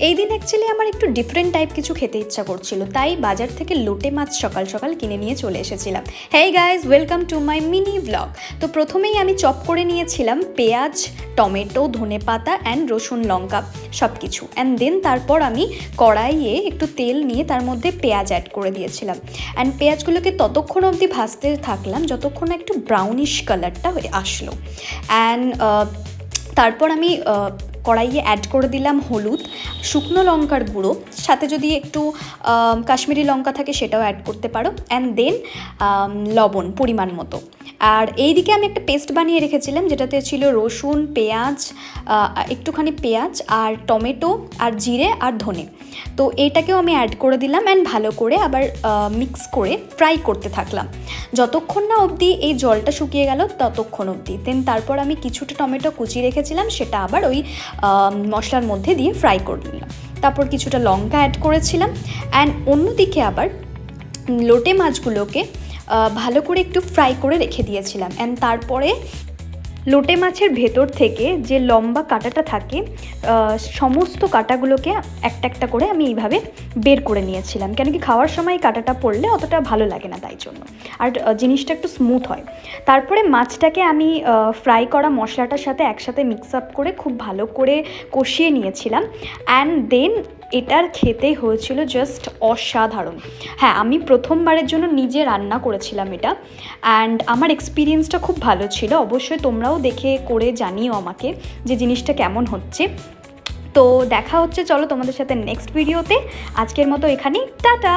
এই দিন অ্যাকচুয়ালি আমার একটু ডিফারেন্ট টাইপ কিছু খেতে ইচ্ছা করছিল, তাই বাজার থেকে লোটে মাছ সকাল সকাল কিনে নিয়ে চলে এসেছিলাম। Hey guys, welcome to my mini blog. তো প্রথমেই আমি চপ করে নিয়েছিলাম পেঁয়াজ, টমেটো, ধনেপাতা অ্যান্ড রসুন, লঙ্কা সব কিছু। অ্যান্ড দেন তারপর আমি কড়াইয়ে একটু তেল নিয়ে তার মধ্যে পেঁয়াজ অ্যাড করে দিয়েছিলাম। অ্যান্ড পেঁয়াজগুলোকে ততক্ষণ অবধি ভাজতে থাকলাম যতক্ষণ না একটু ব্রাউনিশ কালারটা হয়ে আসলো। অ্যান্ড তারপর আমি কড়াইয়ে অ্যাড করে দিলাম হলুদ, শুকনো লঙ্কার গুঁড়ো, সাথে যদি একটু কাশ্মীরি লঙ্কা থাকে সেটাও অ্যাড করতে পারো। অ্যান্ড দেন লবণ পরিমাণ মতো। আর এই দিকে আমি একটা পেস্ট বানিয়ে রেখেছিলাম যেটাতে ছিল রসুন, পেঁয়াজ, একটুখানি পেঁয়াজ আর টমেটো আর জিরে আর ধনে। তো এইটাকেও আমি অ্যাড করে দিলাম অ্যান্ড ভালো করে আবার মিক্স করে ফ্রাই করতে থাকলাম যতক্ষণ না অবধি এই জলটা শুকিয়ে গেল ততক্ষণ অবধি। দেন তারপর আমি কিছুটা টমেটো কুচি রেখেছিলাম, সেটা আবার ওই মশলার মধ্যে দিয়ে ফ্রাই করে নিলাম। তারপর কিছুটা লঙ্কা অ্যাড করেছিলাম। অ্যান্ড অন্যদিকে আবার লোটে মাছগুলোকে ভালো করে একটু ফ্রাই করে রেখে দিয়েছিলাম। অ্যান্ড তারপরে লোটে মাছের ভেতর থেকে যে লম্বা কাঁটাটা থাকে সমস্ত কাঁটাগুলোকে একটা একটা করে আমি এইভাবে বের করে নিয়েছিলাম, কেন কি খাওয়ার সময় কাঁটাটা পড়লে অতটা ভালো লাগে না, তাই জন্য। আর জিনিসটা একটু স্মুথ হয়। তারপরে মাছটাকে আমি ফ্রাই করা মশলাটার সাথে একসাথে মিক্স আপ করে খুব ভালো করে কষিয়ে নিয়েছিলাম। অ্যান্ড দেন এটার খেতে হয়েছিল জাস্ট অসাধারণ। হ্যাঁ, আমি প্রথমবারের জন্য নিজে রান্না করেছিলাম এটা, অ্যান্ড আমার এক্সপিরিয়েন্সটা খুব ভালো ছিল। অবশ্যই তোমরাও দেখে করে জানিও আমাকে যে জিনিসটা কেমন হচ্ছে। তো দেখা হচ্ছে, চলো তোমাদের সাথে নেক্সট ভিডিওতে। আজকের মতো এখানেই, টাটা।